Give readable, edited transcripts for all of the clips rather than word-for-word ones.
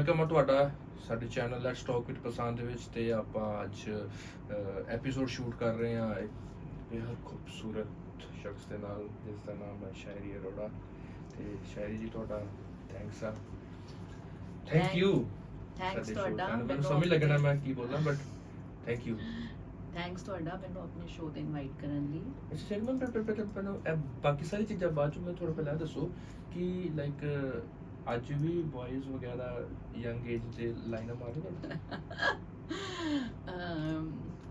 Welcome ਆ ਤੁਹਾਡਾ ਸਾਡੇ ਚੈਨਲ ਲੈਟਸ ਟਾਕ ਵਿਦ ਪਸੰਦ ਦੇ ਵਿੱਚ ਤੇ ਆਪਾਂ ਅੱਜ ਐਪੀਸੋਡ ਸ਼ੂਟ ਕਰ ਰਹੇ ਹਾਂ ਇੱਕ ਬੇहद ਖੂਬਸੂਰਤ ਸ਼ਖਸ ਦੇ ਨਾਲ ਜਿਸ ਦਾ ਨਾਮ ਹੈ ਸ਼ਾਇਰੀ ਅਰੋੜਾ ਤੇ ਸ਼ਾਇਰੀ ਜੀ ਤੁਹਾਡਾ ਥੈਂਕਸ ਆ ਥੈਂਕ ਯੂ ਥੈਂਕਸ ਤੁਹਾਡਾ ਮੈਨੂੰ ਸਮਝ ਲੱਗਣਾ ਮੈਂ ਕੀ ਬੋਲਾਂ ਬਟ ਥੈਂਕ ਯੂ ਥੈਂਕਸ ਤੁਹਾਡਾ ਮੈਨੂੰ ਆਪਣੇ ਸ਼ੋਅ ਤੇ ਇਨਵਾਈਟ ਕਰਨ ਲਈ ਅੱਛਾ ਸ਼ਰਮਨ ਪਰ ਬਾਕੀ ਸਾਰੀ ਚੀਜ਼ਾਂ ਬਾਅਦ ਚ ਮੈਂ ਥੋੜਾ ਪਹਿਲਾਂ ਦੱਸੋ ਕਿ ਲਾਈਕ ਅੱਜ ਵੀ ਬॉयਜ਼ ਵਗੈਰਾ ਯੰਗ ਏਜ ਦੇ ਲਾਈਨਾਂ ਮਾਰਦੇ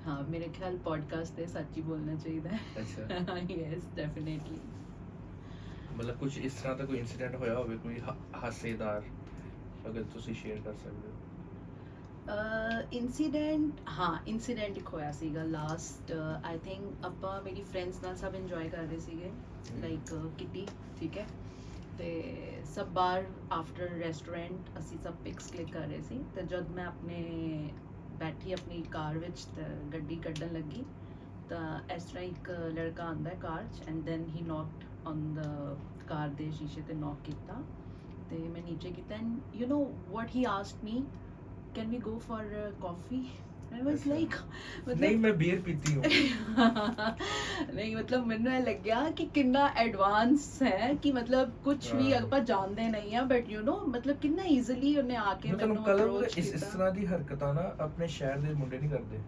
ਹਾਂ ਮੇਰੇ ਖਿਆਲ ਪੋਡਕਾਸਟ ਤੇ ਸੱਚ ਹੀ ਬੋਲਣਾ ਚਾਹੀਦਾ ਹੈ ਅੱਛਾ ਯੈਸ ਡੈਫੀਨਿਟਲੀ ਮਤਲਬ ਕੁਝ ਇਸ ਤਰ੍ਹਾਂ ਦਾ ਕੋਈ ਇਨਸੀਡੈਂਟ ਹੋਇਆ ਹੋਵੇ ਕੋਈ ਹਾਸੇਦਾਰ ਅਗਰ ਤੁਸੀਂ ਸ਼ੇਅਰ ਕਰ ਸਕਦੇ ਹੋ ਇਨਸੀਡੈਂਟ ਇੱਕ ਹੋਇਆ ਸੀਗਾ ਲਾਸਟ ਆਈ ਥਿੰਕ ਆਪਾਂ ਮੇਰੀ ਫਰੈਂਡਸ ਨਾਲ ਸਭ ਇੰਜੋਏ ਕਰ ਰਹੇ ਸੀਗੇ ਲਾਈਕ ਕਿਟੀ ਠੀਕ ਹੈ ਤੇ ਸਭ ਬਾਹਰ ਆਫਟਰ ਰੈਸਟੋਰੈਂਟ ਅਸੀਂ ਸਭ ਪਿਕਸ ਕਲਿੱਕ ਕਰ ਰਹੇ ਸੀ ਤੇ ਜਦ ਮੈਂ ਬੈਠੀ ਆਪਣੀ ਕਾਰ ਵਿੱਚ ਤੇ ਗੱਡੀ ਕੱਢਣ ਲੱਗੀ ਤਾਂ ਇਸ ਤਰ੍ਹਾਂ ਇੱਕ ਲੜਕਾ ਆਂਦਾ ਕਾਰ 'ਚ and then he knocked on the car ਦੇ ਸ਼ੀਸ਼ੇ ਤੇ ਨੌਕ ਕੀਤਾ ਤੇ ਮੈਂ ਨੀਚੇ ਕੀਤਾ and you know what he asked me can we go for coffee I was like ਨਹੀਂ ਮੈਂ ਬੀਅਰ ਪੀਤੀ ਹੂੰ ਨਹੀਂ ਮਤਲਬ ਮੈਨੂੰ ਇਹ ਲੱਗਿਆ ਕਿ ਕਿੰਨਾ ਐਡਵਾਂਸ ਹੈ ਕਿ ਮਤਲਬ ਕੁਝ ਵੀ ਆਪਾਂ ਜਾਣਦੇ ਨਹੀਂ ਆ ਬਟ ਯੂ ਨੋ ਮਤਲਬ ਕਿੰਨਾ ਈਜ਼ੀਲੀ ਉਹਨੇ ਆ ਕੇ ਮੈਨੂੰ ਅਪਰੋਚ ਕੀਤਾ ਇਸ ਤਰ੍ਹਾਂ ਦੀ ਹਰਕਤਾਂ ਨਾ ਆਪਣੇ ਸ਼ਹਿਰ ਦੇ ਮੁੰਡੇ ਨਹੀਂ ਕਰਦੇ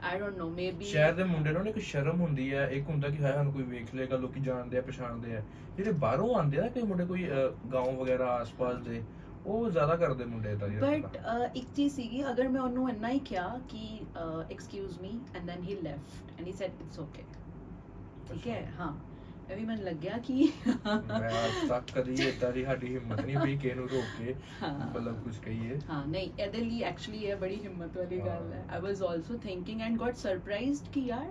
I don't know maybe ਸ਼ਹਿਰ ਦੇ ਮੁੰਡੇ ਨੂੰ ਇੱਕ ਸ਼ਰਮ ਹੁੰਦੀ ਹੈ ਇੱਕ ਹੁੰਦਾ ਕਿ ਹਾਏ ਸਾਨੂੰ ਕੋਈ ਵੇਖ ਲੇਗਾ ਲੋਕੀ ਜਾਣਦੇ ਆ ਪਛਾਣਦੇ ਆ ਜਿਹੜੇ ਬਾਹਰੋਂ ਆਉਂਦੇ ਆ ਕੋਈ ਮੁੰਡੇ ਕੋਈ ਗਾਉਂ ਵਗੈਰਾ ਆਸ-ਪਾਸ ਦੇ ਉਹ ਜ਼ਿਆਦਾ ਕਰਦੇ ਮੁੰਡੇ ਤਾਂ ਬਟ ਇੱਕ ਚੀਜ਼ ਸੀਗੀ ਅਗਰ ਮੈਂ ਉਹਨੂੰ ਇੰਨਾ ਹੀ ਕਿਹਾ ਕਿ excuse me and then he left and he said it's okay ਠੀਕ ਹੈ ਹਾਂ ਇਹ ਵੀ ਮੈਨੂੰ ਲੱਗਿਆ ਕਿ ਮੈਂ ਅੱਜ ਤੱਕ ਕਦੀ ਏਦਾਂ ਦੀ ਸਾਡੀ ਹਿੰਮਤ ਨਹੀਂ ਹੋਈ ਕਿ ਇਹਨੂੰ ਰੋਕ ਕੇ ਮਤਲਬ ਕੁਝ ਕਹੀਏ ਹਾਂ ਨਹੀਂ ਇਹਦੇ ਲਈ ਐਕਚੁਅਲੀ ਇਹ ਬੜੀ ਹਿੰਮਤ ਵਾਲੀ ਗੱਲ ਹੈ I was also thinking and got surprised ਕਿ ਯਾਰ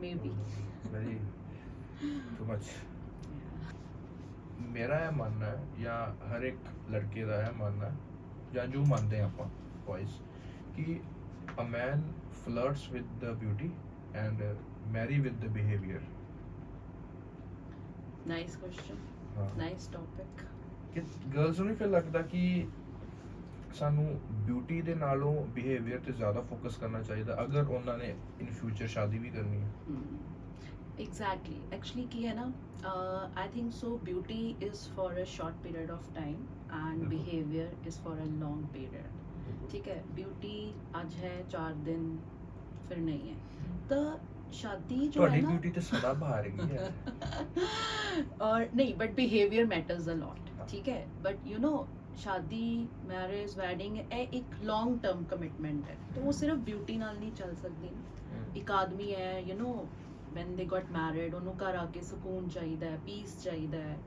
ਮੇਬੀ ਵੈਰੀ ਟੂ ਮਚ ਮੇਰਾ ਇਹ ਮੰਨਣਾ ਹੈ ਜਾਂ ਹਰ ਇੱਕ ਲੜਕੇ ਦਾ ਇਹ ਮੰਨਣਾ ਹੈ ਜਾਂ ਜੋ ਮੰਨਦੇ ਆਪਾਂ ਬॉयਜ਼ ਕਿ a man flirts with the beauty and marry with the behavior nice question nice topic ਕਿ ਗਰਲਸ ਨੂੰ ਨਹੀਂ ਫਿਰ ਲੱਗਦਾ ਕਿ ਸਾਨੂੰ ਬਿਊਟੀ ਦੇ ਨਾਲੋਂ ਬਿਹੇਵੀਅਰ ਤੇ ਜ਼ਿਆਦਾ ਫੋਕਸ ਕਰਨਾ ਚਾਹੀਦਾ ਅਗਰ ਉਹਨਾਂ ਨੇ ਇਨ ਫਿਊਚਰ ਸ਼ਾਦੀ ਵੀ ਕਰਨੀ ਹੈ exactly actually ki hai na I think so beauty is for a short period of time and behavior is for a long period ठीक है beauty आज है 4 दिन फिर नहीं है तो शादी जो है ना ब्यूटी तो सदा बाहर है और नहीं but behavior matters a lot ठीक है but you know शादी मैरिज वेडिंग एक लॉन्ग टर्म कमिटमेंट है तो वो सिर्फ ब्यूटी नाल नहीं चल सकती एक आदमी है you know when they got married ਉਹਨੂੰ ਘਰ ਆ ਕੇ ਸਕੂਨ ਚਾਹੀਦਾ ਹੈ ਪੀਸ ਚਾਹੀਦਾ ਹੈ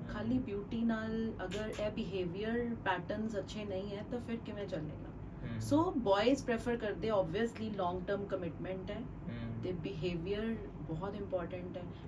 ਖਾਲੀ ਬਿਊਟੀ ਨਾਲ ਅਗਰ ਇਹ ਬਿਹੇਵੀਅਰ ਪੈਟਰਨਸ ਅੱਛੇ ਨਹੀਂ ਹੈ ਤਾਂ ਫਿਰ ਕਿਵੇਂ ਚੱਲੇਗਾ ਸੋ ਬॉयਜ਼ ਪ੍ਰੈਫਰ ਕਰਦੇ ਆਬਵੀਅਸਲੀ ਲੌਂਗ ਟਰਮ ਕਮਿਟਮੈਂਟ ਹੈ ਤੇ ਬਿਹੇਵੀਅਰ ਬਹੁਤ ਇੰਪੋਰਟੈਂਟ ਹੈ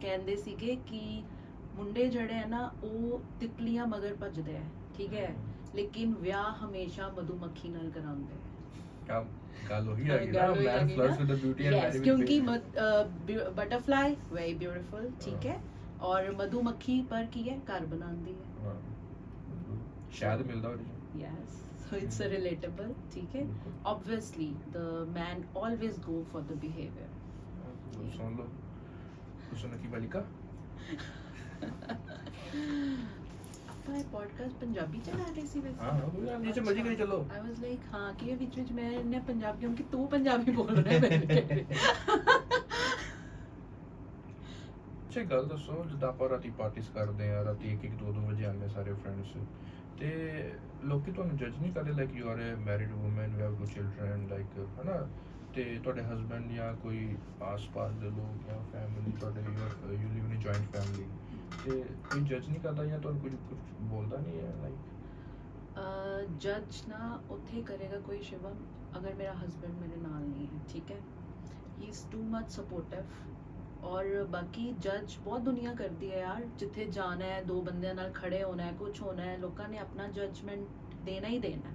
ਕਹਿੰਦੇ ਸੀਗੇ ਕਿ ਮੁੰਡੇ ਜਿਹੜੇ ਹੈ ਨਾ ਉਹ ਤਿਤਲੀਆਂ ਮਗਰ ਭੱਜਦੇ ਆ ਠੀਕ ਹੈ ਲੇਕਿਨ ਵਿਆਹ ਹਮੇਸ਼ਾ ਮਧੂਮੱਖੀ ਨਾਲ ਕਰਾਉਂਦੇ ਆ ਗੱਲ ਉਹੀ ਆ ਗਈ ਨਾ man flirts with the beauty and marry क्योंकि बटरफ्लाई वेरी ब्यूटीफुल ठीक है और मधुमक्खी पर की है घर बनाती है शायद मिलदा हो yes so it's a relatable ठीक है obviously the man always go for the behavior सुन लो सुन की बालिका ਆਪਾਂ ਇਹ ਪੋਡਕਾਸਟ ਪੰਜਾਬੀ ਚ ਲਾ ਰਹੇ ਸੀ ਵੈਸੇ ਹਾਂ ਨੀਚੇ ਮਰਜ਼ੀ ਕਰੀ ਚੱਲੋ ਆਈ ਵਾਸ ਲਾਈਕ ਹਾਂ ਕਿ ਇਹ ਵਿੱਚ ਮੈਂ ਨੇ ਪੰਜਾਬੀ ਕਿਉਂਕਿ ਤੂੰ ਪੰਜਾਬੀ ਬੋਲ ਰਿਹਾ ਹੈ ਅੱਛਾ ਗੱਲ ਦੱਸੋ ਜਿੱਦਾਂ ਆਪਾਂ ਰਾਤੀ ਪਾਰਟੀਆਂ ਕਰਦੇ ਆ ਰਾਤੀ 1-1 2-2 ਵਜੇ ਆਉਂਦੇ ਸਾਰੇ ਫਰੈਂਡਸ ਤੇ ਲੋਕੀ ਤੁਹਾਨੂੰ ਜੱਜ ਨਹੀਂ ਕਰਦੇ like you are a married woman you have 2 children like ਹਨਾ ਤੇ ਤੁਹਾਡੇ ਹਸਬੈਂਡ ਜਾਂ ਕੋਈ ਆਸ-ਪਾਸ ਦੇ ਲੋਕ ਜਾਂ ਫੈਮਿਲੀ ਤੁਹਾਡੇ you live in a joint family ਤੇ ਕੋਈ ਜੱਜ ਨਹੀਂ ਕਰਦਾ ਜਾਂ ਤੁਹਾਨੂੰ ਕੁਝ ਬੋਲਦਾ ਨਹੀਂ ਹੈ ਲਾਈਕ ਜੱਜ ਨਾ ਉੱਥੇ ਕਰੇਗਾ ਕੋਈ ਸ਼ਿਵਮ ਅਗਰ ਮੇਰਾ ਹਸਬੈਂਡ ਮੇਰੇ ਨਾਲ ਨਹੀਂ ਹੈ ਠੀਕ ਹੈ he is too much supportive ਔਰ ਬਾਕੀ ਜੱਜ ਬਹੁਤ ਦੁਨੀਆ ਕਰਦੀ ਹੈ ਯਾਰ ਜਿੱਥੇ ਜਾਣਾ ਹੈ 2 ਬੰਦਿਆਂ ਨਾਲ ਖੜੇ ਹੋਣਾ ਹੈ ਕੁਝ ਹੋਣਾ ਹੈ ਲੋਕਾਂ ਨੇ ਆਪਣਾ ਜੱਜਮੈਂਟ ਦੇਣਾ ਹੀ ਦੇਣਾ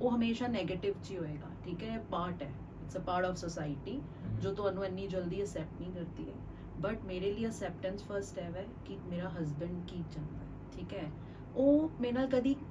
ਉਹ ਹਮੇਸ਼ਾ ਨੈਗੇਟਿਵ 'ਚ ਹੀ ਹੋਏਗਾ ਠੀਕ ਹੈ ਪਾਰਟ ਹੈ it's a part of society ਜੋ ਤੁਹਾਨੂੰ ਇੰਨੀ ਜਲਦੀ ਅਸੈਪਟ ਨਹੀਂ ਕਰਦੀ ਹੈ ਬਟ ਮੇਰੇ ਲਈ ਅਸੈਪਟੈਂਸ ਫਰਸਟ ਹੈ ਕਿ ਮੇਰਾ ਹਸਬੈਂਡ ਕੀ ਚਾਹੁੰਦਾ ਹੈ, ਠੀਕ ਹੈ। ਉਹ ਮੇਰੇ ਨਾਲ ਕਦੀ,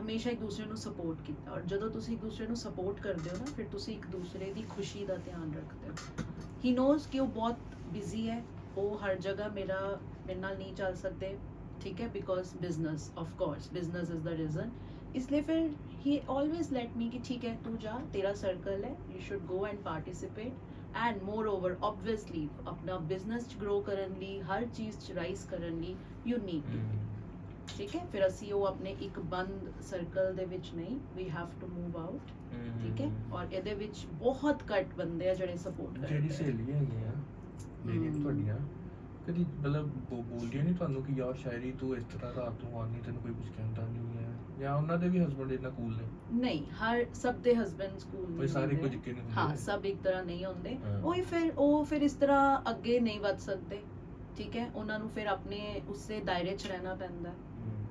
ਹਮੇਸ਼ਾ ਇੱਕ ਦੂਸਰੇ ਨੂੰ ਸਪੋਰਟ ਕੀਤਾ। ਔਰ ਜਦੋਂ ਤੁਸੀਂ ਇੱਕ ਦੂਸਰੇ ਨੂੰ ਸਪੋਰਟ ਕਰਦੇ ਹੋ ਨਾ, ਫਿਰ ਤੁਸੀਂ ਇੱਕ ਦੂਸਰੇ ਦੀ ਖੁਸ਼ੀ ਦਾ ਧਿਆਨ ਰੱਖਦੇ ਹੋ। ਹੀ ਨੋਜ਼ ਕਿ ਉਹ ਬਹੁਤ ਬਿਜ਼ੀ ਹੈ, ਉਹ ਹਰ ਜਗ੍ਹਾ ਮੇਰੇ ਨਾਲ ਨਹੀਂ ਚੱਲ ਸਕਦੇ, ਠੀਕ ਹੈ, because business, of course business is the reason. इसलिए फिर ही ऑलवेज लेट मी कि ठीक है तू जा, तेरा सर्कल है, you should go and participate. And moreover obviously अपना बिजनेस ग्रो करन ली, हर चीज़ च राइज करन ली यू नीड टू, ठीक है। फिर ਅਸੀਂ ਉਹ ਆਪਣੇ ਇੱਕ ਬੰਦ ਸਰਕਲ ਦੇ ਵਿੱਚ ਨਹੀਂ, we have to move out, ਠੀਕ ਹੈ। ਔਰ ਇਹਦੇ ਵਿੱਚ ਬਹੁਤ ਘੱਟ ਬੰਦੇ ਆ ਜਿਹੜੇ ਸਪੋਰਟ ਕਰਦੇ। ਜਿਹੜੀ ਸਹੇਲੀਆਂ ਹੈਗੀਆਂ ਲੇਡੀਜ਼ ਤੁਹਾਡੀਆਂ, ਕਦੀ ਮਤਲਬ ਬੋਲਦੀਆਂ ਨਹੀਂ ਤੁਹਾਨੂੰ ਕਿ ਯਾਰ ਸ਼ਾਇਰੀ ਤੂੰ ਇਸ ਤਰ੍ਹਾਂ ਰਾਤ ਨੂੰ ਆਉਂਦੀ, ਤੈਨੂੰ ਕੋਈ ਕੁਝ ਕਹਿੰਦਾ ਨਹੀਂ ਹੈ, ਜਾਂ ਉਹਨਾਂ ਦੇ ਵੀ ਹਸਬੰਡ ਇੰਨਾ ਕੂਲ ਨੇ? ਨਹੀਂ, ਹਰ ਸਭ ਦੇ ਹਸਬੈਂਡ ਸਕੂਲ ਕੋਈ ਸਾਰੇ ਕੁਝ ਕਿ ਨਹੀਂ ਹੁੰਦੇ। ਹਾਂ, ਸਭ ਇੱਕ ਤਰ੍ਹਾਂ ਨਹੀਂ ਹੁੰਦੇ। ਹਾਂ। ਉਹ ਫਿਰ ਇਸ ਤਰ੍ਹਾਂ ਅੱਗੇ ਨਹੀਂ ਵੱਧ ਸਕਦੇ, ਠੀਕ ਹੈ। ਉਹਨਾਂ ਨੂੰ ਫਿਰ ਆਪਣੇ ਉਸੇ ਦਾਇਰੇ 'ਚ ਰਹਿਣਾ ਪੈਂਦਾ ਹੈ,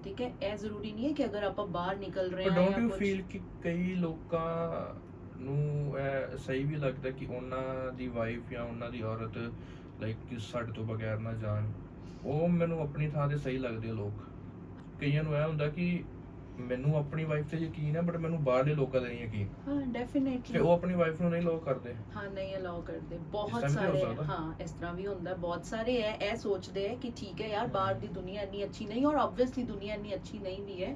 ਠੀਕ ਹੈ। ਇਹ ਜ਼ਰੂਰੀ ਨਹੀਂ ਹੈ ਕਿ ਅਗਰ ਆਪਾਂ ਬਾਹਰ ਨਿਕਲ ਰਹੇ ਹਾਂ ਡੋਂਟ ਜਾਂ ਯੂ ਕੁਝ। ਫੀਲ ਕਿ ਕਈ ਲੋਕਾਂ ਨੂੰ ਇਹ ਸਹੀ ਵੀ ਲੱਗਦਾ ਕਿ ਉਹਨਾਂ ਦੀ ਵਾਈਫ ਜਾਂ ਉਹਨਾਂ ਦੀ ਔਰਤ ਲਾਈਕ ਕਿ ਸਾਡੇ ਤੋਂ ਬਗੈਰ ਨਾ ਜਾਣ? ਉਹ ਮੈਨੂੰ ਆਪਣੀ ਥਾਂ ਤੇ ਸਹੀ ਲੱਗਦੇ ਆ ਲੋਕ। ਕਈਆਂ ਨੂੰ ਇਹ ਹੁੰਦਾ ਕਿ ਮੈਨੂੰ ਆਪਣੀ ਵਾਈਫ ਤੇ ਯਕੀਨ ਹੈ ਬਟ ਮੈਨੂੰ ਬਾਹਰਲੇ ਲੋਕਾਂ ਤੇ ਨਹੀਂ ਯਕੀਨ, ਹਾਂ ਡੈਫੀਨੇਟਲੀ। ਤੇ ਉਹ ਆਪਣੀ ਵਾਈਫ ਨੂੰ ਨਹੀਂ ਲੋਕ ਕਰਦੇ। ਹਾਂ, ਨਹੀਂ ਅਲਾਉ ਕਰਦੇ। ਇਸ ਬਹੁਤ ਤਰ੍ਹਾਂ ਵੀ ਹੋ ਸਾਰੇ, ਸਕਦਾ। ਹਾਂ ਇਸ ਤਰ੍ਹਾਂ ਵੀ ਹੁੰਦਾ। ਬਹੁਤ ਸਾਰੇ ਇਹ ਸੋਚਦੇ ਹੈ ਕਿ ਠੀਕ ਹੈ ਯਾਰ, ਬਾਹਰ ਦੀ ਦੁਨੀਆ ਇੰਨੀ ਅੱਛੀ ਨਹੀਂ, ਔਰ ਆਬਵੀਅਸਲੀ ਦੁਨੀਆ ਇੰਨੀ ਅੱਛੀ ਨਹੀਂ ਵੀ ਹੈ।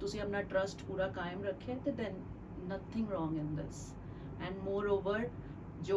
ਤੁਸੀਂ ਆਪਣਾ ਟਰਸਟ ਪੂਰਾ ਕਾਇਮ ਰੱਖਿਆ, ਤੇ than nothing wrong in this. And more over ਜੋ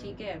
ਠੀਕ ਹੈ।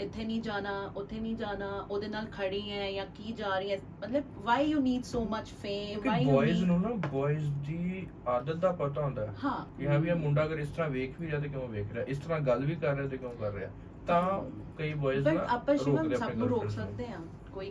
ਇੱਥੇ ਨਹੀਂ ਜਾਣਾ, ਉੱਥੇ ਨਹੀਂ ਜਾਣਾ, ਉਹਦੇ ਨਾਲ ਖੜੀ ਹੈ ਜਾਂ ਕੀ ਜਾ ਰਹੀ ਹੈ, ਮਤਲਬ why you need so much fame, why you ਬॉयਜ਼ need. ਨੂੰ ਨਾ ਬॉयਜ਼ ਦੀ ਆਦਤ ਦਾ ਪਤਾ ਹੁੰਦਾ ਹੈ ਹਾਂ ਕਿ ਹਾਂ ਵੀ ਇਹ ਮੁੰਡਾ ਅਗਰ ਇਸ ਤਰ੍ਹਾਂ ਵੇਖ ਵੀ ਰਿਹਾ ਤੇ ਕਿਉਂ ਵੇਖ ਰਿਹਾ, ਇਸ ਤਰ੍ਹਾਂ ਗੱਲ ਵੀ ਕਰ ਰਿਹਾ ਤੇ ਕਿਉਂ ਕਰ ਰਿਹਾ। ਤਾਂ ਕਈ ਬॉयਜ਼ ਬਟ ਨਾ ਆਪਾਂ ਸ਼ਿਵਮ ਰੋਕਦੇ ਸਭ ਆਪਣੇ ਨੂੰ ਰੋਕ girlfriends ਨੂੰ। ਸਕਦੇ ਹਾਂ, ਕੋਈ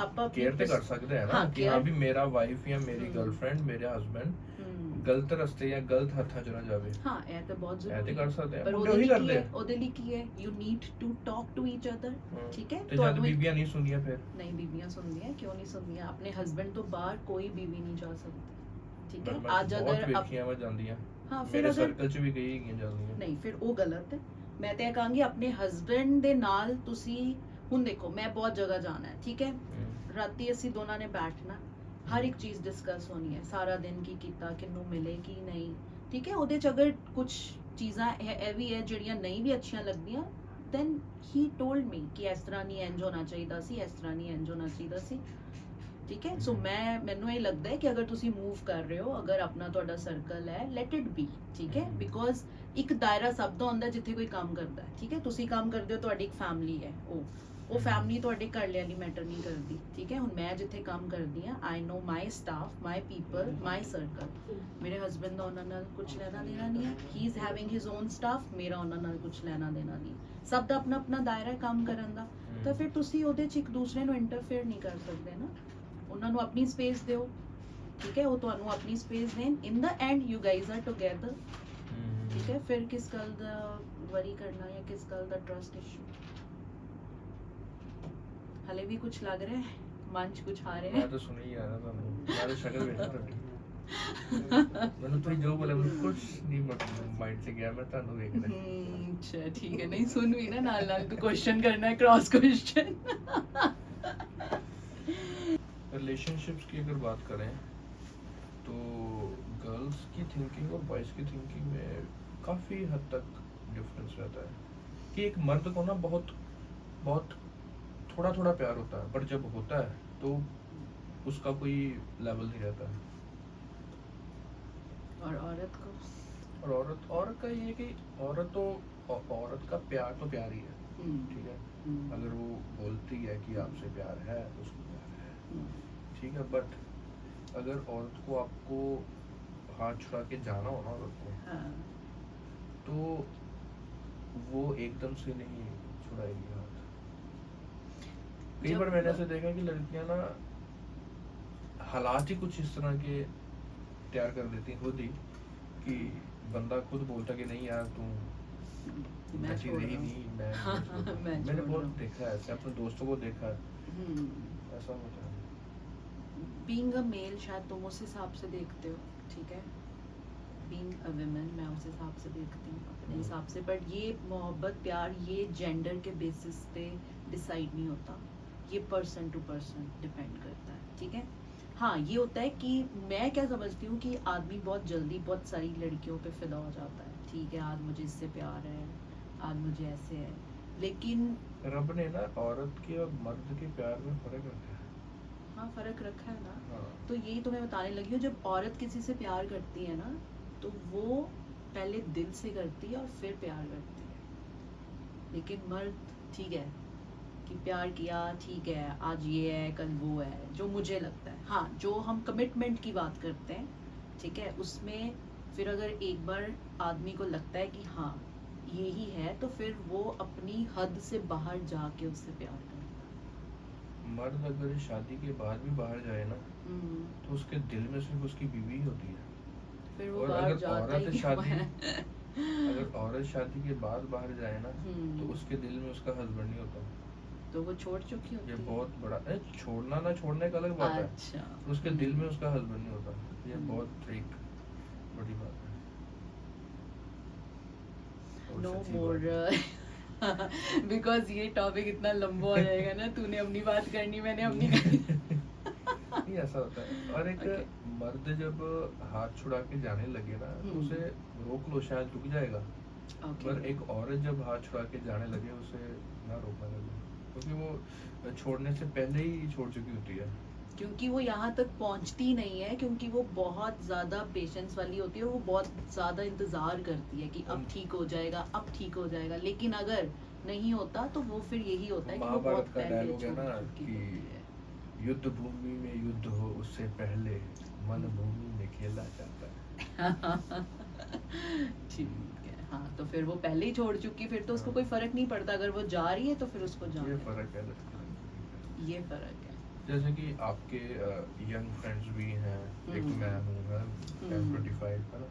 ਆਪਾਂ ਕੇਅਰ ਤੇ ਕਰ ਸਕਦੇ ਆ ਨਾ ਹਾਂ, ਕਿ ਹਾਂ care- ਵੀ ਮੇਰਾ ਵਾਈਫ ਜਾਂ ਮੇਰੀ ਗਰਲਫ੍ਰੈਂਡ, ਮੇਰੇ ਹਸਬੈਂਡ ਗਲਤ ਰਸਤੇ ਜਾਂ ਗਲਤ ਹੱਥਾਂ 'ਚ ਨਾ ਜਾਵੇ। ਹਾਂ, ਇਹ ਤਾਂ ਬਹੁਤ ਜ਼ਰੂਰੀ ਇਹ ਤੇ ਕਰ ਸਕਦੇ ਆ, ਪਰ ਮੁੰਡੇ ਉਹੀ ਕਰਦੇ ਆ। ਉਹਦੇ ਲਈ ਕੀ ਹੈ, you need to talk to each other, ਠੀਕ ਹੈ। ਤੇ ਜਦ ਬੀਬੀਆਂ ਨਹੀਂ ਸੁਣਦੀਆਂ ਫਿਰ? ਨਹੀਂ, ਬੀਬੀਆਂ ਸੁਣਦੀਆਂ, ਕਿਉਂ ਨਹੀਂ ਸੁਣਦੀਆਂ? ਆਪਣੇ ਹਸਬੈਂਡ ਤੋਂ ਬਾਹਰ ਕੋਈ ਬੀਵੀ ਨਹੀਂ ਜਾ ਸਕਦੀ, ਠੀਕ ਹੈ। ਅੱਜ ਅਗਰ ਵੇਖੀਆਂ ਵਾ ਜਾਂਦੀਆਂ, ਹਾਂ, ਫਿਰ ਮੇਰੇ ਅਗਰ ਸਰਕਲ 'ਚ ਵੀ ਕਈ ਹੈਗੀਆਂ ਜਾਂਦੀਆਂ। ਨਹੀਂ, ਫਿਰ ਉਹ ਗਲਤ ਹੈ। ਮੈਂ ਤਾਂ ਇਹ ਕਹਾਂਗੀ ਆਪਣੇ ਹਸਬੈਂਡ ਦੇ ਨਾਲ ਤੁਸੀਂ, ਹੁਣ ਦੇਖੋ ਮੈਂ ਬਹੁਤ ਜਗ੍ਹਾ ਜਾਣਾ ਹੈ, ਠੀਕ ਹੈ। ਰਾਤੀ ਅਸੀਂ ਦੋਨਾਂ ਨੇ ਬੈਠਣਾ, ਹਰ ਇੱਕ ਚੀਜ਼ ਡਿਸਕਸ ਹੋਣੀ ਹੈ, ਸਾਰਾ ਦਿਨ ਕੀ ਕੀਤਾ, ਕਿਹਨੂੰ ਮਿਲੇ ਕੀ ਨਹੀਂ, ਠੀਕ ਹੈ। ਉਹਦੇ 'ਚ ਅਗਰ ਕੁਝ ਚੀਜ਼ਾਂ ਇਹ ਵੀ ਹੈ ਜਿਹੜੀਆਂ ਨਹੀਂ ਵੀ ਅੱਛੀਆਂ ਲੱਗਦੀਆਂ, then he told me ਕਿ ਇਸ ਤਰ੍ਹਾਂ ਨਹੀਂ ਇੰਜ ਹੋਣਾ ਚਾਹੀਦਾ ਸੀ, ਇਸ ਤਰ੍ਹਾਂ ਨਹੀਂ ਇੰਜ ਹੋਣਾ ਚਾਹੀਦਾ ਸੀ, ਠੀਕ ਹੈ। ਸੋ ਮੈਨੂੰ ਇਹ ਲੱਗਦਾ ਹੈ ਕਿ ਅਗਰ ਤੁਸੀਂ ਮੂਵ ਕਰ ਰਹੇ ਹੋ, ਅਗਰ ਆਪਣਾ ਤੁਹਾਡਾ ਸਰਕਲ ਹੈ, ਲੈਟ ਇਟ ਬੀ, ਠੀਕ ਹੈ। ਬਿਕੋਜ਼ ਇੱਕ ਦਾਇਰਾ ਸਭ ਦਾ ਹੁੰਦਾ ਜਿੱਥੇ ਕੋਈ ਕੰਮ ਕਰਦਾ ਹੈ, ਠੀਕ ਹੈ। ਤੁਸੀਂ ਕੰਮ ਕਰਦੇ ਹੋ, ਤੁਹਾਡੀ ਇੱਕ ਫੈਮਿਲੀ ਹੈ, ਉਹ ਫੈਮਿਲੀ ਤੁਹਾਡੇ ਘਰ ਲਈ ਮੈਟਰ ਨਹੀਂ ਕਰਦੀ, ਠੀਕ ਹੈ। ਹੁਣ ਮੈਂ ਜਿੱਥੇ ਕੰਮ ਕਰਦੀ ਹਾਂ, I know my staff, my people, my circle. ਮੇਰੇ ਹਸਬੈਂਡ ਦਾ ਉਹਨਾਂ ਨਾਲ ਕੁਝ ਲੈਣਾ ਦੇਣਾ ਨਹੀਂ ਹੈ, he is having his own staff, ਮੇਰਾ ਉਹਨਾਂ ਨਾਲ ਕੁਝ ਲੈਣਾ ਦੇਣਾ ਨਹੀਂ। ਸਭ ਦਾ ਆਪਣਾ ਆਪਣਾ ਦਾਇਰਾ ਹੈ ਕੰਮ ਕਰਨ ਦਾ, ਤਾਂ ਫਿਰ ਤੁਸੀਂ ਉਹਦੇ 'ਚ ਇੱਕ ਦੂਸਰੇ ਨੂੰ ਇੰਟਰਫੇਅਰ ਨਹੀਂ ਕਰ ਸਕਦੇ ਨਾ। ਉਹਨਾਂ ਨੂੰ ਆਪਣੀ ਸਪੇਸ ਦਿਓ, ਠੀਕ ਹੈ, ਉਹ ਤੁਹਾਨੂੰ ਆਪਣੀ ਸਪੇਸ ਦੇਣ। In the end you guys are together, ਠੀਕ ਹੈ। ਫਿਰ ਕਿਸ ਗੱਲ ਦਾ ਵਰੀ ਕਰਨਾ ਜਾਂ ਕਿਸ ਗੱਲ ਦਾ ਟਰਸਟ ਇਸ਼ੂ? ਹਲੇ ਵੀ ਕੁਝ ਲੱਗ ਰਿਹਾ ਹੈ, ਮਨ 'ਚ ਕੁਝ ਆ ਰਿਹਾ ਹੈ? ਮੈਂ ਤਾਂ ਸੁਣੀ ਜਾ ਰਿਹਾ ਤੁਹਾਨੂੰ, ਮੈਂ ਤਾਂ ਸ਼ਕਲ ਵੇਖ ਤੁਹਾਡੀ, ਮੈਨੂੰ ਤੁਸੀਂ ਜੋ ਬੋਲੇ ਮੈਨੂੰ ਕੁਝ ਨਹੀਂ ਮਾਈਂਡ 'ਚ ਗਿਆ, ਮੈਂ ਤੁਹਾਨੂੰ ਵੇਖ ਰਿਹਾ। ਅੱਛਾ ਠੀਕ ਹੈ, ਨਹੀਂ ਸੁਣ ਵੀ ਨਾ, ਨਾਲ ਨਾਲ ਤੂੰ ਕੁਐਸਚਨ करना है, क्रॉस क्वेश्चन। रिलेशनशिप्स की अगर बात करें तो गर्ल्स की थिंकिंग और बॉयज़ की थिंकिंग में काफ़ी हद तक डिफरेंस रहता है कि एक मर्द को ना बहुत बहुत थोड़ा थोड़ा प्यार होता है, पर जब होता है तो उसका कोई लेवल नहीं रहता है। और औरत को, और औरत का ये कि औरत का प्यार तो प्यार ही है, ठीक है। अगर वो बोलती है कि आपसे प्यार है तो उसको प्यार है, ठीक है। बट अगर औरत को आपको हाथ छुड़ा के जाना हो ना औरत को, हाँ, तो वो एकदम से नहीं छुड़ाएगी हाथ। कई बार मैंने ऐसे देखा कि लड़कियां ना हालात ही कुछ इस तरह के तैयार कर देती खुद ही कि बंदा खुद बोलता कि नहीं यार तू मैं ऐसी छोड़ रही रहा हूँ। नहीं, मैं नहीं छोड़ रहा हूँ। मैं मैंने छोड़ बहुत रहा हूँ। देखा है ऐसे, अपने दोस्तों को देखा है हम्म, ऐसा होता है। बीइंग अ मेल शायद तुम उस हिसाब से देखते हो, ठीक है, बीइंग अ वुमेन मैं उस हिसाब से देखती हूँ अपने हिसाब से, बट ये मोहब्बत प्यार ये जेंडर के बेसिस पे डिसाइड नहीं होता, ये पर्सन टू पर्सन डिपेंड करता है, ठीक है। हाँ ये होता है कि मैं क्या समझती हूँ कि आदमी बहुत जल्दी बहुत सारी लड़कियों पे फिदा हो जाता है, ठीक है, आज मुझे इससे प्यार है, आज मुझे ऐसे है, लेकिन रब ने ना औरत के और मर्द के प्यार में फर्क रखा है। हाँ फर्क रखा है ना। हाँ। तो यही तो मैं बताने लगी हूँ, जब औरत किसी से प्यार करती है ना तो वो पहले दिल से करती है और फिर प्यार करती है, लेकिन मर्द ठीक है कि प्यार किया, ठीक है, आज ये है कल वो है, जो मुझे लगता है। हाँ जो हम कमिटमेंट की बात करते हैं, ठीक है, उसमें फिर अगर एक बार आदमी को लगता है कि हाँ यही है तो फिर वो अपनी हद से बाहर जाके उससे प्यार करता है। मर्द अगर शादी के बाद भी बाहर जाए ना तो उसके दिल में सिर्फ उसकी बीवी ही होती है। फिर वो और बाहर अगर जाता औरत ही क्यों है? अगर औरत शादी के बाद बाहर जाए ना तो उसके दिल में उसका हस्बैंड नहीं होता। तो वो छोड़ चुकी होती ये है। बहुत बड़ा छोड़ना ना छोड़ने का अलग बात है, अच्छा पर उसके दिल में उसका हस्बैंड नहीं होता। ये हम्म। बहुत एक बड़ी बात है। और नो सच्ची मोर बात है। बिकॉज ये टॉपिक इतना लंबा हो जाएगा ना, तूने अपनी बात करनी मैंने अपनी करनी। नहीं ऐसा होता है। और एक Okay. मर्द जब हाथ छुड़ा के जाने लगे ना तो उसे रोक लो, शायद रुक जाएगा। Okay. पर एक औरत जब हाथ छुड़ा के जाने लगे उसे ना रोकना लगे, क्योंकि वो छोड़ने से पहले ही छोड़ चुकी होती है। क्योंकि वो यहाँ तक पहुँचती नहीं है, क्योंकि वो बहुत ज्यादा पेशेंस वाली होती है, वो बहुत ज्यादा इंतजार करती है कि अब ठीक हो जाएगा, अब ठीक हो जाएगा, लेकिन अगर नहीं होता तो वो फिर यही होता है कि वो बहुत महाभारत का पहले डायलॉग है छोड़ ना चुकी कि होती है। युद्ध भूमि में युद्ध हो उससे पहले मन भूमि में खेला जाता है। ठीक है, हाँ तो फिर वो पहले ही छोड़ चुकी, फिर तो उसको कोई फर्क नहीं पड़ता, अगर वो जा रही है तो फिर उसको ये जाने दो। फर्क है लड़की लड़की ये फर्क है। का। जैसे कि आपके यंग फ्रेंड्स भी हैं, एक मैं हूँ 25 है ना,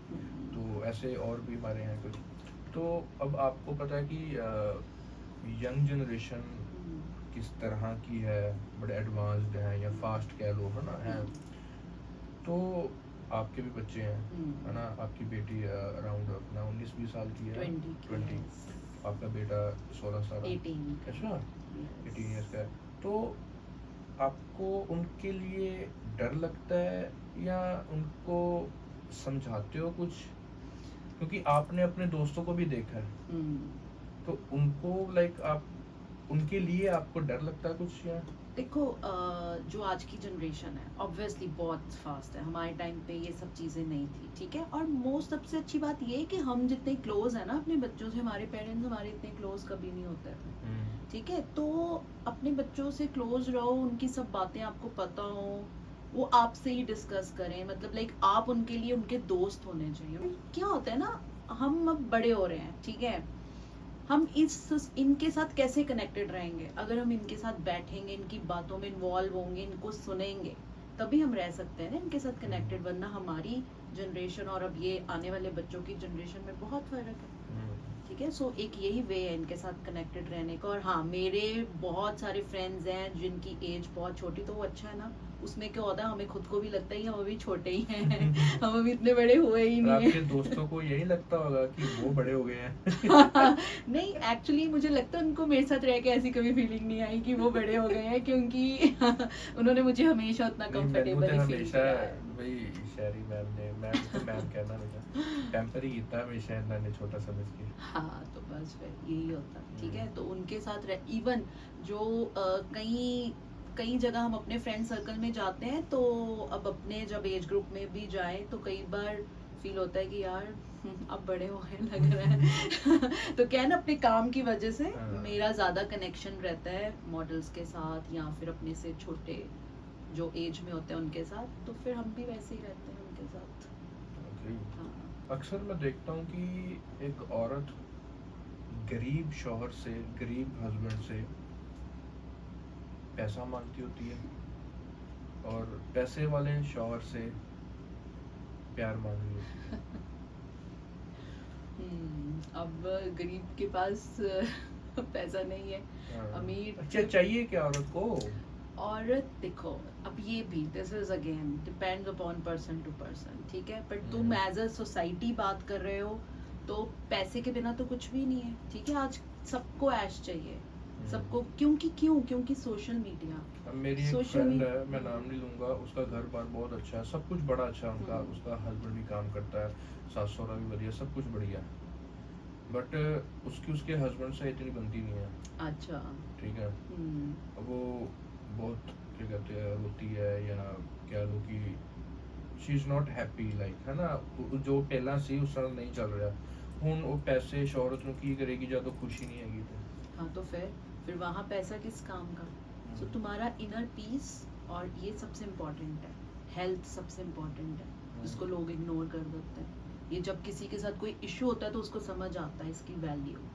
तो ऐसे और भी हमारे हैं कुछ। तो अब आपको पता है कि यंग जनरेशन किस तरह की है, बड़े एडवांस्ड हैं या फास्ट कह लो, है ना, है। तो आपके भी बच्चे हैं, है ना, आपकी बेटी अराउंड अपना 19-20 साल की है, 20, आपका बेटा 16 साल, 18 अच्छा 18 ईयर्स का है। तो आपको उनके लिए डर लगता है या उनको समझाते हो कुछ, क्योंकि आपने अपने दोस्तों को भी देखा है, तो उनको लाइक आप उनके लिए आपको डर लगता है कुछ या? देखो जो आज की जनरेशन है ऑब्वियसली बहुत फास्ट है, हमारे टाइम पे ये सब चीज़ें नहीं थी, ठीक है, और मोस्ट सबसे अच्छी बात ये है कि हम जितने क्लोज है ना अपने बच्चों से, हमारे पेरेंट्स हमारे इतने क्लोज कभी नहीं होते थे, ठीक है, तो अपने बच्चों से क्लोज रहो, उनकी सब बातें आपको पता हो, वो आपसे ही डिस्कस करें, मतलब लाइक आप उनके लिए उनके दोस्त होने चाहिए। क्या होता है ना, हम अब बड़े हो रहे हैं, ठीक है, हम इनके साथ कैसे कनेक्टेड रहेंगे, अगर हम इनके साथ बैठेंगे, इनकी बातों में इन्वॉल्व होंगे, इनको सुनेंगे, तभी हम रह सकते हैं ना इनके साथ कनेक्टेड, वरना हमारी जनरेशन और अब ये आने वाले बच्चों की जनरेशन में बहुत फर्क है, ठीक है। सो एक यही वे है इनके साथ कनेक्टेड रहने का। और हाँ मेरे बहुत सारे फ्रेंड्स हैं जिनकी एज बहुत छोटी, तो वो अच्छा है ना, उसमें क्या होता है हमें खुद को भी लगता है कि हम अभी छोटे ही हैं हम अभी इतने बड़े हुए ही नहीं आपके हैं। दोस्तों को यही लगता होगा कि वो बड़े हो गए हैं। नहीं एक्चुअली मुझे लगता है उनको मेरे साथ रह के ऐसी कभी फीलिंग नहीं आई कि वो बड़े हो गए हैं, क्योंकि उन्होंने मुझे हमेशा उतना नहीं, कंफर्टेबल मैंने फील हमेशा कराया है। भाई शहरी मैम ने, मैम तो मैम कहना नहीं, टेम्पर ही कीता हमेशा इन्होंने छोटा समझ के। हाँ तो बस फिर यही होता, ठीक है, तो उनके साथ रह इवन जो कई कई जगह हम अपने फ्रेंड सर्कल में जाते हैं, तो अब अपने जब एज ग्रुप में भी जाएं तो कई बार फील होता है कि यार अब बड़े हो गए लग रहा है तो क्या है ना, अपने काम की वजह से मेरा ज्यादा कनेक्शन रहता है मॉडल्स के साथ या फिर अपने से छोटे जो एज में होते हैं उनके साथ, तो फिर हम भी वैसे ही रहते हैं उनके साथ। हाँ। अक्सर मैं देखता हूँ कि एक औरत गरीब शौहर से, गरीब हस्बैंड से पैसा मांगती होती है और पैसे वाले शौहर से प्यार मांग रही होती है। अब गरीब के पास पैसा नहीं है, हाँ। अमीर अच्छा, चाहिए क्या औरत को? औरत देखो, अब ये भी this is again depends upon person to person, ठीक है, बट तुम एज अ सोसाइटी बात कर रहे हो तो पैसे के बिना तो कुछ भी नहीं है, ठीक है। आज सबको ऐश चाहिए, सबको, क्योंकि सोशल मीडिया। अब मेरी एक Social फ्रेंड media- है, मैं नाम नहीं लूंगा, उसका घर बार बहुत अच्छा है, सब कुछ बड़ा अच्छा है उनका, उसका हस्बैंड भी काम करता है, सास सहुरा भी बढ़िया, सब कुछ बढ़िया, बट उसके हस्बैंड से इतनी बनती नहीं है, अच्छा। ठीक है। अब वो बहुत क्या कहते हैं, रोती है या क्या लो कि she is not happy, like है ना, जो पहला सी उस साल नहीं चल रहा, ਹੁਣ ਉਹ ਪੈਸੇ ਸ਼ੌਹਰਤ ਨੂੰ ਕੀ ਕਰੇਗੀ ਜਦੋਂ खुशी नहीं हैगी तो। हाँ, तो फिर वहाँ पैसा किस काम का? सो तुम्हारा इनर पीस, और ये सबसे इम्पोर्टेंट है, हेल्थ सबसे इम्पोर्टेंट है, जिसको लोग इग्नोर कर देते हैं। ये जब किसी के साथ कोई इशू होता है तो उसको समझ आता है इसकी वैल्यू।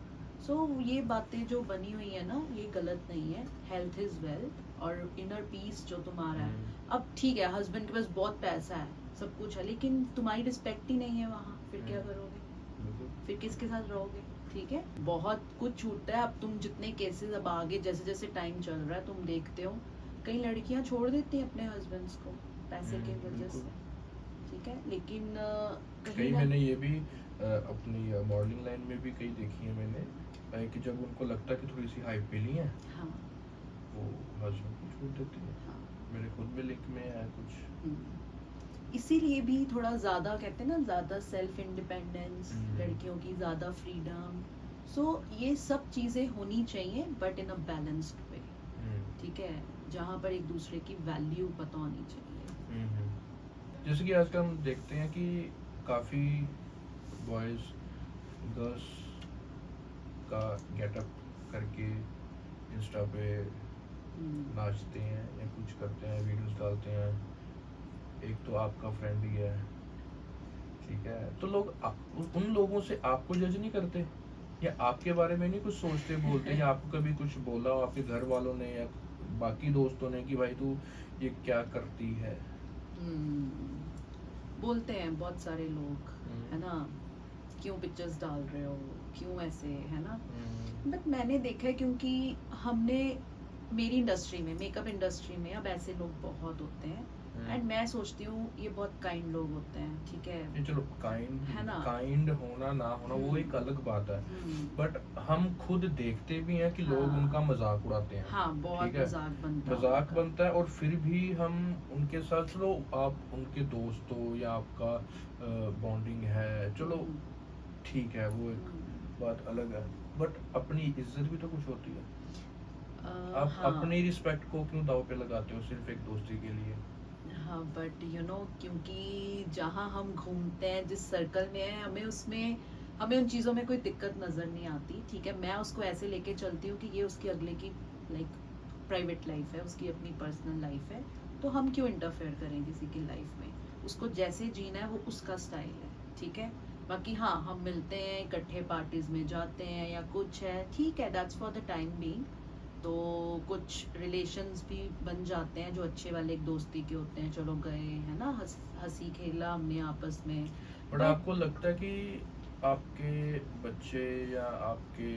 सो ये बातें जो बनी हुई है ना, ये गलत नहीं है, हेल्थ इज वेल्थ, और इनर पीस जो तुम्हारा है। अब ठीक है, हस्बैंड के पास बहुत पैसा है, सब कुछ है, लेकिन तुम्हारी रिस्पेक्ट ही नहीं है वहाँ, फिर क्या करोगे? फिर किसके साथ रहोगे? ठीक है, बहुत कुछ छूटता है। अब तुम जितने केसेस अब आगे जैसे जैसे टाइम चल रहा है तुम देखते हो, कई लड़कियां छोड़ देती हैं अपने हस्बैंड्स को पैसे की वजह से, ठीक है, लेकिन कई मैंने ये भी अपनी मॉडलिंग लाइन में भी कई देखी है मैंने, कि जब उनको लगता है कि थोड़ी सी हाइप मिली है, हाँ, वो हस्बैंड को छोड़ देती है। हाँ, मेरे खुद में लिंक में है कुछ। इसीलिए भी थोड़ा ज्यादा कहते हैं ना, ज्यादा सेल्फ इंडिपेंडेंस, हम्म। लड़कियों की ज्यादा फ्रीडम। सो ये सब चीजें होनी चाहिए, but in a balanced way, ठीक है, जहाँ पर एक दूसरे की वैल्यू पता होनी चाहिए। जैसे कि आजकल हम देखते हैं कि काफ़ी बॉयज़ गर्ल्स का गेटअप करके इंस्टा पे नाचते हैं या कुछ करते हैं, वीडियोस डालते हैं। एक तो आपका फ्रेंड ही है, ठीक है, तो लोग उन लोगों से आपको जज नहीं करते या आपके बारे में नहीं कुछ सोचते बोलते, या आपको कभी कुछ बोला हो आपके घर वालों ने या बाकी दोस्तों ने कि भाई तू ये क्या करती है? बोलते हैं बहुत सारे लोग, है ना, क्यों पिक्चर्स डाल रहे हो, क्यों ऐसे, है ना, बट मैंने देखा है, क्योंकि हमने, मेरी इंडस्ट्री में, मेकअप इंडस्ट्री में अब ऐसे लोग बहुत होते हैं, एंड मैं सोचती हूँ ये बहुत काइंड लोग होते हैं, ठीक है, ये चलो काइंड है ना, काइंड होना ना होना वो एक अलग बात है, बट हम खुद देखते भी हैं कि लोग हाँ, उनका मजाक उड़ाते हैं, हाँ, बहुत ठीक है? मजाक बनता है, और फिर भी हम उनके साथ, चलो आप उनके दोस्त हो या आपका बॉन्डिंग है, चलो ठीक है, वो एक बात अलग है, बट अपनी इज्जत भी तो कुछ होती है। आप हाँ, अपनी रिस्पेक्ट को क्यों दांव पे लगाते हो सिर्फ एक दोस्ती के लिए? हाँ, बट यू नो, क्योंकि जहाँ हम घूमते हैं, जिस सर्कल में है, हमें उन चीज़ों में कोई दिक्कत नज़र नहीं आती, ठीक है, मैं उसको ऐसे लेके चलती हूँ कि ये उसकी अगले की लाइक प्राइवेट लाइफ है, उसकी अपनी पर्सनल लाइफ है, तो हम क्यों इंटरफेयर करें किसी की लाइफ में? उसको जैसे जीना है वो उसका स्टाइल है, ठीक है। बाकी हाँ, हम मिलते हैं इकट्ठे, पार्टीज में जाते हैं या कुछ है, ठीक है, that's for the time being, तो कुछ रिलेशंस भी बन जाते हैं जो अच्छे वाले एक दोस्ती के होते हैं, चलो गए, है ना, हंसी खेला हमने आपस में। बट आपको लगता है कि आपके बच्चे या आपके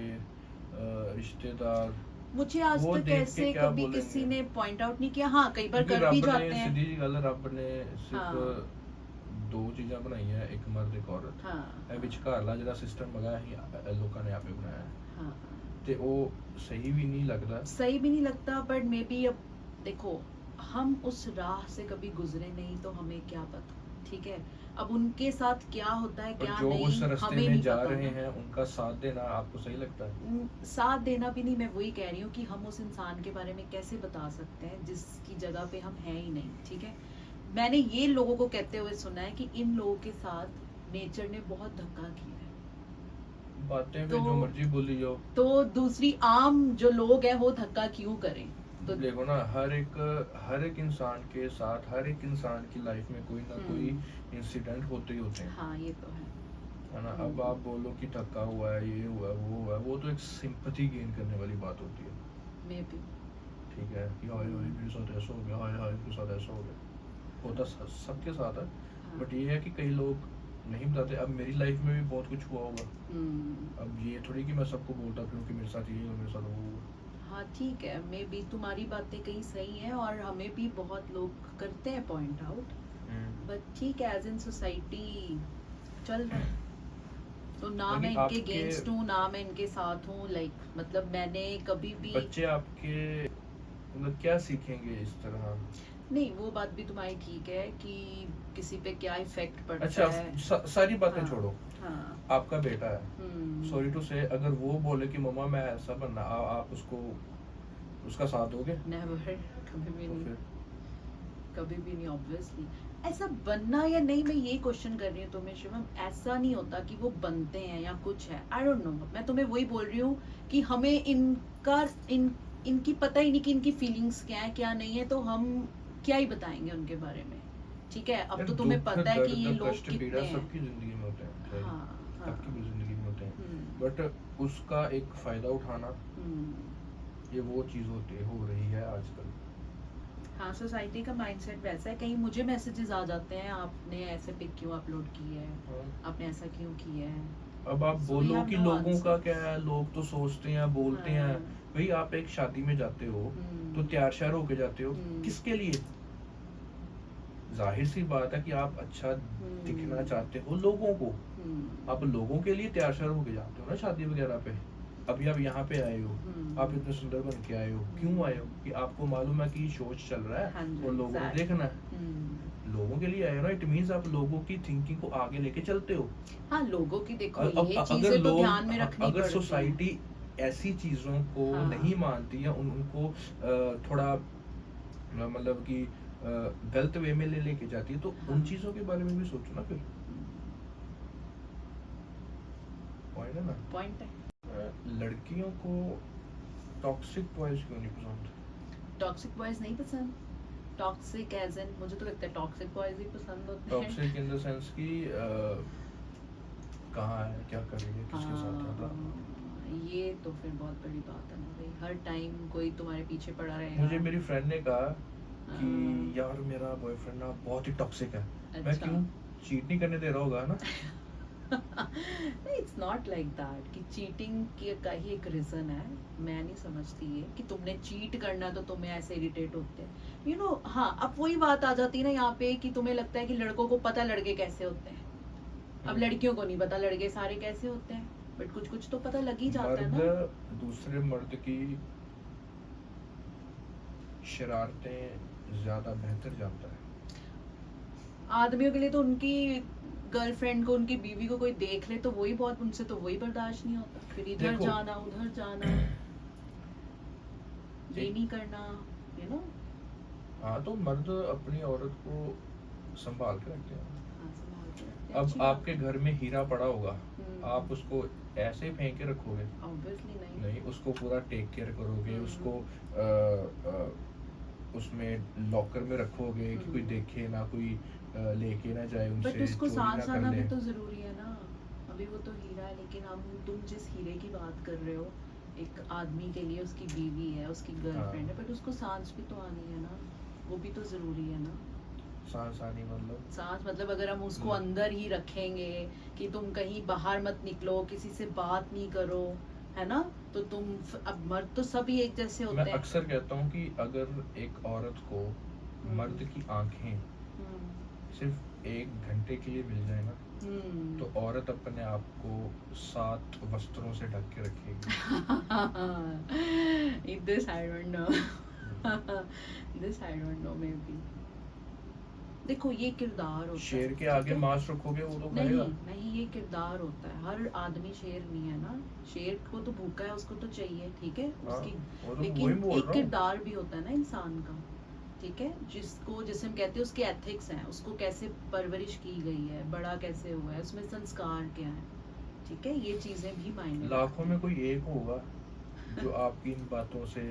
रिश्तेदार मुझे आज वो तक देख के ऐसे क्या कभी बोलेंगे? किसी ने पॉइंट आउट नहीं किया, हाँ, कई बार क्योंकि कर भी रब ने, जाते हैं, सीधी सी गल है, रब ने सिर्फ हाँ, दो चीज़ां बनाई है, एक मर्द एक औरत, हाँ, ਇਹ ਵਿਚਕਾਰਲਾ ਜਿਹੜਾ ਸਿਸਟਮ ਹੈਗਾ ਅਸੀਂ ਲੋਕਾਂ ਨੇ ਆਪੇ ਬਣਾਇਆ ਹੈ, हाँ, ਤੇ ਉਹ ਸਹੀ ਵੀ ਨਹੀਂ ਲੱਗਦਾ। सही भी नहीं लगता, बट मे बी अब देखो, हम उस राह से कभी गुजरे नहीं तो हमें क्या पता, ठीक है, अब उनके साथ क्या होता है पर क्या जो नहीं, उस रास्ते हमें में नहीं जा पता रहे होता। हैं उनका साथ देना आपको सही लगता है? साथ देना भी नहीं, मैं वही कह रही हूँ कि हम उस इंसान के बारे में कैसे बता सकते हैं जिसकी जगह पे हम हैं ही नहीं, ठीक है। मैंने ये लोगों को कहते हुए सुना है कि इन लोगों के साथ नेचर ने बहुत धक्का किया है, बातें भी तो- जो मर्जी बोली जाओ, तो दूसरी आम जो लोग हैं वो धक्का क्यों करें? तो देखो ना, हर एक इंसान के साथ, हर एक इंसान की लाइफ में कोई ना कोई इंसिडेंट होते ही होते हैं, हाँ, ये तो है ना। अब आप बोलो कि थका हुआ है, ये हुआ है, वो हुआ है, वो तो एक सिंपैथी गेन करने वाली बात होती है, मे बी, ठीक है, कि हाय हाय मेरे साथ ऐसा हो गया, हाय हाय मेरे साथ ऐसा हो गया, होता सबके साथ है, हाँ, बट ये है कि कई लोग नहीं बताते। अब मेरी लाइफ में भी बहुत कुछ हुआ होगा, हम्म, अब ये थोड़ी कि मैं सबको बोलता फिरूं कि मेरे साथ ये और मेरे साथ वो हुआ। हाँ ठीक है, मे बी तुम्हारी बातें कहीं सही हैं और हमें भी बहुत लोग करते हैं पॉइंट आउट, बट ठीक है, एज इन सोसाइटी चल रहा है। तो ना बाकी मैं इनके आपके अगेंस्ट हूँ ना मैं इनके साथ हूँ, लाइक मतलब मैंने कभी भी बच्चे आपके मतलब क्या सीखेंगे इस तरह? नहीं, वो बात भी तुम्हारी ठीक है कि किसी पे क्या इफेक्ट पड़ता अच्छा, है। सारी बातें हाँ, छोड़ो, हाँ, आपका बेटा है, सॉरी टू से, अगर वो बोले कि मम्मा मैं ऐसा बनना, आप उसको उसका साथ दोगे? नेवर, कभी भी तो नहीं, फिर कभी भी नहीं, ऑब्वियसली। ऐसा बनना या नहीं, मैं ये क्वेश्चन कर रही हूँ तुम्हें शिवम, ऐसा नहीं होता कि वो बनते हैं या कुछ है, आई डोंट नो, मैं तुम्हें वही बोल रही हूँ कि हमें इनकी पता ही नहीं कि इनकी फीलिंग्स क्या है क्या नहीं है, तो हम क्या ही बताएंगे उनके बारे में, ठीक है। अब यार, तो तुम्हें दुख पता है कि ये दर्द लोग कष्ट कितने पीड़ा हैं। सबकी जिंदगी में होते हैं, हाँ, हाँ, सबकी भी जिंदगी में होते हैं, हम्म, बट उसका एक फायदा उठाना, हम्म। ये वो चीज हो रही है आजकल। हाँ, सोसाइटी का माइंडसेट वैसा है, कहीं मुझे मैसेजेस आ जाते हैं आपने ऐसे पिक क्यों अपलोड की है, हाँ। आपने ऐसा क्यों किया है। अब आप So we बोलो have कि no लोगों का answers. क्या है, लोग तो सोचते हैं बोलते हैं। हाँ, भाई आप एक शादी में जाते हो हम्म, तो तैयार श्यार होके जाते हो, हम्म, किसके लिए? जाहिर सी बात है कि आप अच्छा दिखना चाहते हो लोगों को, आप लोगों के लिए तैयार श्यार होके जाते हो ना शादी वगैरह पे। अभी आप यहाँ पे आए हो, आप इतने सुंदर बन के आए हो, क्यों आए हो? कि आपको मालूम है कि शोज चल रहा हाँ है जी, और लोगों ने exactly. देखना है, लोगों के लिए आए हो ना, इट मींस आप लोगों की थिंकिंग को आगे लेके चलते हो। हाँ, लोगों की देखो अब ये अगर चीजें तो लोग, ध्यान में रखनी अगर पड़ती हैं। सोसाइटी ऐसी चीजों को हाँ, नहीं मानती या उनको थोड़ा मतलब कि गलत वे में ले लेके जाती है, तो हाँ, उन चीजों के बारे में भी सोचो ना फिर। पॉइंट है ना। पॉइंट है। लड़कियों को टॉक्सिक बॉयज क्यों नहीं पसंद? टॉक्सिक बॉयज नहीं पसंद, टॉक्सिक एज इन मुझे तो लगता है टॉक्सिक बॉयज ही पसंद होते हैं। टॉक्सिक इन द सेंस कि कहाँ है, क्या कर रही है, किसके साथ है, बता। ये तो फिर बहुत बड़ी बात है ना भाई, हर टाइम कोई तुम्हारे पीछे पड़ा रहेगा। मुझे मेरी फ्रेंड ने कहा कि हाँ, यार मेरा बॉयफ्रेंड ना बहुत ही टॉक्सिक है। मैं अच्छा। क्यों? चीट नहीं करने दे रहा होगा ना। नहीं, इट्स नॉट लाइक दैट कि चीटिंग का ही एक रीजन है, मैं नहीं समझती है कि तुमने चीट करना तो तुम्हें ऐसे इरिटेट होते हैं, यू नो। हाँ, अब वही बात आ जाती है ना यहाँ पे कि तुम्हें लगता है कि लड़कों को पता लड़के कैसे होते हैं, अब लड़कियों को नहीं पता लड़के सारे कैसे होते हैं, बट कुछ कुछ तो पता लग ही जाता है ना। मर्द दूसरे मर्द की शरारतें ज्यादा बेहतर जानता है। आदमियों के लिए तो उनकी गर्लफ्रेंड को, उनकी बीवी को कोई देख ले तो वही बहुत, उनसे तो वही बर्दाश्त नहीं होता, फिर इधर देखो, जाना उधर जाना, ये नहीं करना, यू नो। हाँ, तो मर्द अपनी औरत को संभाल के रखते हैं। हाँ, संभाल के रखते हैं, अब अच्छी बात आपके घर में हीरा पड़ा होगा, है। आप उसको ऐसे ही फेंक के रखोगे? ऑब्वियसली नहीं। नहीं, उसको पूरा टेक केयर करोगे, उसको उसमें लॉकर में रखोगे कि कोई देखे ना, कोई लेके ना जाए उनसे, बट उसको चोरी सांस ना कर आना ले। भी तो जरूरी है ना। अभी वो तो हीरा है, लेकिन तुम जिस हीरे की बात कर रहे हो, एक आदमी के लिए उसकी बीवी है, उसकी गर्लफ्रेंड है, बट उसको सांस भी तो आनी है ना, वो भी तो जरूरी है ना। सांस आनी मतलब? सांस मतलब अगर हम उसको अंदर ही रखेंगे कि तुम कहीं बाहर मत निकलो, किसी से बात नहीं करो, है ना, तो अब मर्द तो सभी एक जैसे होते मैं हैं। अक्सर कहता हूँ कि अगर एक औरत को मर्द की आंखें सिर्फ 1 घंटे के लिए मिल जाए ना, तो औरत अपने आप को 7 वस्त्रों से ढक के रखेगी। This I don't know. This I don't know, maybe. देखो, ये किरदार होता है। शेर के आगे मांस रखोगे वो तो नहीं खाएगा। नहीं, ये किरदार होता है, हर आदमी शेर नहीं है ना, शेर को तो भूखा है, उसको तो चाहिए, ठीक है, हाँ, उसकी, वो तो वही लेकिन बोल एक रहा हूँ। किरदार भी होता है ना इंसान का, ठीक है, जिसे हम कहते हैं उसके एथिक्स हैं, उसको कैसे परवरिश की गई है, बड़ा कैसे हुआ है, उसमें संस्कार क्या है, ठीक है, ये चीजें भी मायने लाखों में कोई एक होगा जो आपकी इन बातों से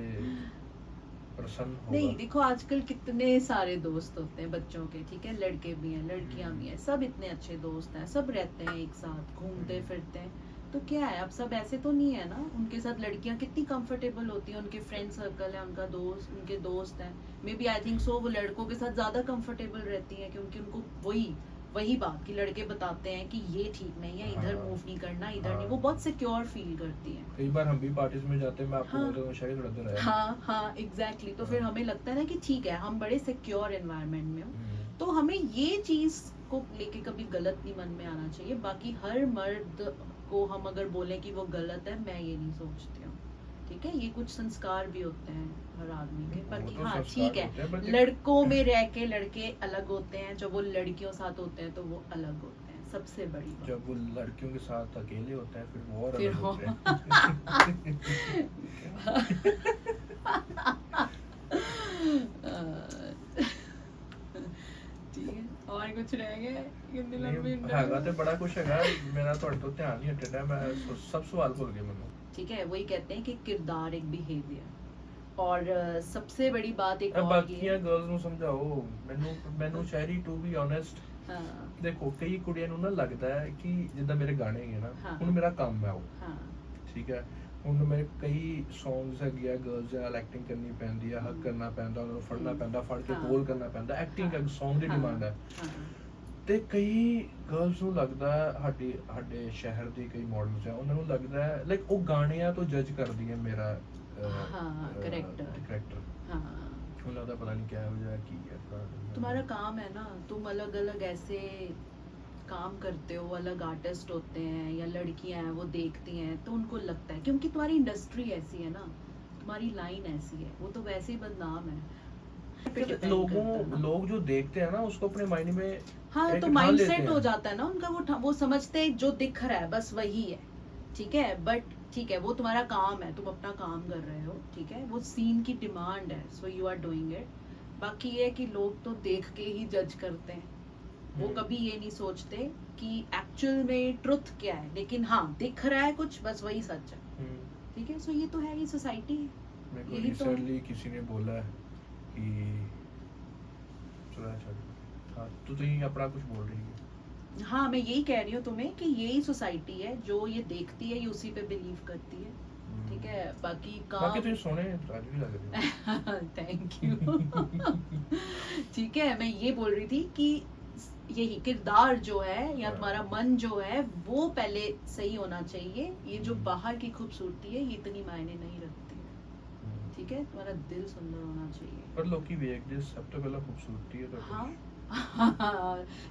प्रसन्न होगा। नहीं, देखो आजकल कितने सारे दोस्त होते हैं बच्चों के, ठीक है, लड़के भी हैं लड़कियां भी हैं, सब इतने अच्छे दोस्त हैं, सब रहते हैं एक साथ, घूमते फिरते हैं, तो क्या है, अब सब ऐसे तो नहीं है ना, उनके साथ लड़कियां कितनी कंफर्टेबल होती हैं, उनके फ्रेंड सर्कल है, उनके दोस्त हैं, may B I think so वो लड़कों के साथ ज्यादा कंफर्टेबल रहती हैं, क्योंकि उनको वही वही बात कि लड़के बताते हैं कि ये ठीक नहीं है, इधर हाँ। मूव नहीं करना, इधर हाँ। नहीं, वो बहुत सिक्योर फील करती हैं। कई बार हम भी पार्टीज में जाते हैं, मैं आपको हाँ। बोलता हूँ शायद थोड़ा देर हाँ हाँ एग्जैक्टली, तो फिर हाँ। हमें लगता है ना कि ठीक है हम बड़े सिक्योर एनवायरनमेंट में हो, हम्म। तो हमें ये चीज को लेके कभी गलत नहीं मन में आना चाहिए। बाकी हर मर्द को हम अगर बोले कि वो गलत है, मैं ये नहीं सोचती हूँ, ठीक है। ये कुछ संस्कार भी होते हैं हर आदमी के, वो बाकी तो हाँ संस्कार ठीक है, होते हैं, but लड़कों में रह के लड़के अलग होते हैं, जब वो लड़कियों साथ होते हैं तो वो अलग होते हैं, सबसे बड़ी बात। जब वो लड़कियों के साथ अकेले होते हैं फिर वो और फिर अलग हो होते हैं। ठीक है, और कुछ रह गया कितनी नहीं, लंबी हैगा ते बड़ा कुछ हैगा, मेरा ਤੁਹਾਡੇ ਤੋਂ ਧਿਆन नहीं हटना, मैं सब सवाल भूल गया मैंने। ठीक है, वही कहते हैं कि किरदार एक बिहेवियर, और सबसे बड़ी बात एक अब और ये ਬਾਕੀਆਂ ਗਰਲਸ ਨੂੰ ਸਮਝਾਓ, ਮੈਨੂੰ ਸ਼ਾਇਰੀ ਟੂ ਬੀ ਓਨੈਸਟ, हाँ ਦੇਖੋ ਕਈ ਕੁੜੀਆਂ ਨੂੰ ਨਾ ਲੱਗਦਾ ਹੈ ਕਿ ਜਿੱਦਾਂ ਮੇਰੇ ਗਾਣੇ ਹੈਗੇ ਨਾ, ਹਾਂ। ਹੁਣ ਮੇਰਾ ਕੰਮ ਹੈ ਉਹ, हाँ ਠੀਕ ਹੈ। ਹੁਣ ਮੇਰੇ ਕਈ ਸੌਂਗਸ ਹੈਗੇ ਆ, ਗਰਲਸ ਨਾਲ ਐਕਟਿੰਗ ਕਰਨੀ ਪੈਂਦੀ ਆ, ਹੱਕ ਕਰਨਾ ਪੈਂਦਾ, ਉਹਨਾਂ ਨੂੰ ਫੜਨਾ ਪੈਂਦਾ, ਫੜ ਕੇ ਹਾਂ। ਕੋਲ ਕਰਨਾ ਪੈਂਦਾ, ਐਕਟਿੰਗ ਇੱਕ ਸੌਂਗ ਦੀ ਹਾਂ। ਡਿਮਾਂਡ ਹੈ। हाँ ਤੇ ਕਈ ਗਰਲਸ ਨੂੰ ਲੱਗਦਾ ਹੈ, ਸਾਡੇ ਸ਼ਹਿਰ ਦੀ ਕਈ ਮਾਡਲਸ ਆ, ਉਹਨਾਂ ਨੂੰ ਲੱਗਦਾ ਹੈ ਲਾਈਕ ਉਹ ਗਾਣਿਆਂ ਤੋਂ ਜੱਜ ਕਰਦੀਆਂ ਮੇਰਾ हाँ, character। ਕਰੈਕਟਰ। हाँ ਉਹਨਾਂ ਦਾ ਪਤਾ ਨਹੀਂ ਕਿਆ ਹੋ ਜਾਏ ਕੀ ਹੈ तुम्हारा काम है ना, तुम अलग अलग ऐसे काम करते हो, अलग आर्टिस्ट होते हैं या लड़कियां हैं वो देखती हैं तो उनको लगता है, क्योंकि तुम्हारी इंडस्ट्री ऐसी है ना, तुम्हारी लाइन ऐसी है, वो तो वैसे ही बदनाम है। लोग जो देखते हैं ना उसको अपने माइंड में हाँ एक तो ठान माइंड लेते सेट हैं। हो जाता है ना उनका, वो समझते हैं जो दिख रहा है बस वही है, ठीक है। बट ठीक है, वो तुम्हारा काम है, तुम अपना काम कर रहे हो, ठीक है, वो सीन की डिमांड है, so you are doing it. बाकी ये है कि लोग तो देख के ही जज करते हैं, वो कभी ये नहीं सोचते कि एक्चुअल में ट्रुथ क्या है, लेकिन हाँ दिख रहा है कुछ, बस वही सच है, ठीक है। सो ये तो है, ये सोसाइटी है, मेरे को यही तो है। रिसेंटली किसी ने बोला है कि चलो छोड़, हाँ तो ही अपना कुछ बोल रही है। हाँ मैं यही कह रही हूँ तुम्हें कि यही सोसाइटी है, जो ये देखती है ये उसी पे बिलीव करती है, ठीक है। बाकी बाकी काम तो सोने आज भी लग रही है। थैंक यू ठीक है, मैं ये बोल रही थी कि यही किरदार जो है या हाँ। तुम्हारा मन जो है वो पहले सही होना चाहिए, ये जो हम्म। बाहर की खूबसूरती है ये इतनी मायने नहीं रखती है, ठीक है। तुम्हारा दिल सुंदर होना चाहिए। पर लोग की वेखदे सब तो पहला खूबसूरती है तो हाँ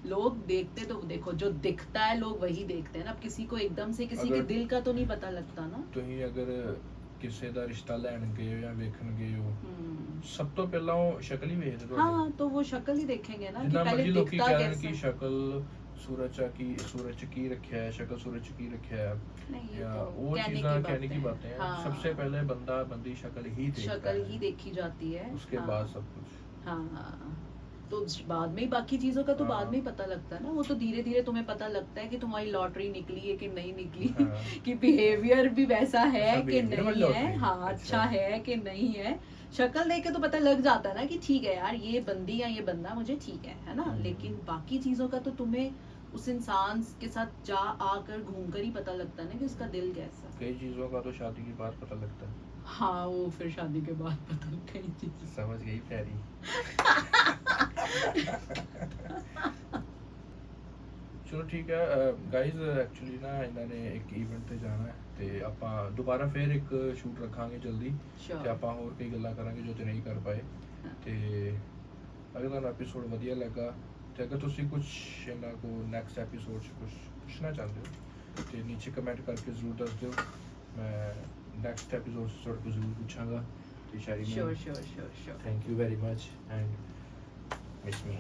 लोग देखते तो देखो जो दिखता है लोग वही देखते हैं ना, अब किसी को एकदम से किसी के अगर- दिल का तो नहीं पता लगता ना। ਤੁਸੀਂ ਅਗਰ ਕਿਸੇ ਦਾ ਰਿਸ਼ਤਾ ਲੈਣ ਗਏ ਹੋ ਜਾਂ ਵੇਖਣ ਗਏ ਹੋ, हम्म। ਸਭ ਤੋਂ ਪਹਿਲਾਂ ਉਹ ਸ਼ਕਲ ਹੀ ਵੇਖਦੇ ਤੁਹਾਡੀ। हाँ तो वो शक्ल ही देखेंगे ना कि ਜਿੰਨਾ पहले ਮਰਜ਼ੀ ਲੋਕੀ दिखता ਕਹਿਣ कैसा ਕਿ है। ਸ਼ਕਲ सूरज च की रखा है, शक्ल सूरज च की रखा है, नहीं ये या तो वो कहने चीज़ां की कहने की बातें बातें हैं। हाँ। सबसे पहले बंदा बंदी शक्ल ही देखता शक्ल है, ही देखी जाती है, उसके हाँ, बाद सब कुछ। हाँ तो बाद में ही बाकी चीजों का तो हाँ। बाद में ही पता लगता है ना, वो तो धीरे धीरे तुम्हें पता लगता है कि तुम्हारी लॉटरी निकली है कि नहीं निकली हाँ। कि बिहेवियर भी वैसा है अच्छा, कि behavior वाली नहीं है, lottery, हाँ अच्छा। अच्छा है कि नहीं है। शक्ल देख के तो पता लग जाता है ना कि ठीक है यार ये बंदी या ये बंदा मुझे ठीक है ना, हम्म। लेकिन बाकी चीजों का तो तुम्हें उस इंसान के साथ जा आकर घूमकर ही पता लगता है ना कि उसका दिल कैसा है। कई चीज़ों का तो शादी के बाद पता लगता है। हाँ वो फिर शादी के बाद पता कई चीज समझ गई प्यारी। ਚਲੋ ਠੀਕ ਹੈ ਗਾਇਜ਼, ਐਕਚੁਅਲੀ ਨਾ ਇਹਨਾਂ ਨੇ ਇੱਕ ਇਵੈਂਟ ਤੇ ਜਾਣਾ ਹੈ ਤੇ ਆਪਾਂ ਦੁਬਾਰਾ ਫੇਰ ਇੱਕ ਸ਼ੂਟ ਰੱਖਾਂਗੇ ਜਲਦੀ, ਤੇ श्योर ਆਪਾਂ ਹੋਰ ਕਈ ਗੱਲਾਂ ਕਰਾਂਗੇ ਜੋ ਤੇ ਨਹੀਂ ਕਰ ਪਾਏ। ਹਾਂ। ਤੇ ਅਗਰ ਤੁਹਾਨੂੰ ਐਪੀਸੋਡ ਵਧੀਆ ਲੱਗਾ ਤੇ ਅਗਰ ਤੁਸੀਂ ਕੁਝ ਇਹਨਾਂ ਕੋ ਨੈਕਸਟ ਐਪੀਸੋਡ 'ਚ ਕੁਝ ਪੁੱਛਣਾ ਚਾਹੁੰਦੇ ਹੋ ਤੇ ਨੀਚੇ ਕਮੈਂਟ ਕਰਕੇ ਜ਼ਰੂਰ ਦੱਸ ਦਿਓ, ਮੈਂ ਨੈਕਸਟ ਐਪੀਸੋਡ 'ਚ ਤੁਹਾਡੇ ਕੋਲ ਜ਼ਰੂਰ ਪੁੱਛਾਂਗਾ। ਤੇ ਸ਼ਾਇਰੀ sure sure sure sure thank you very much and miss me.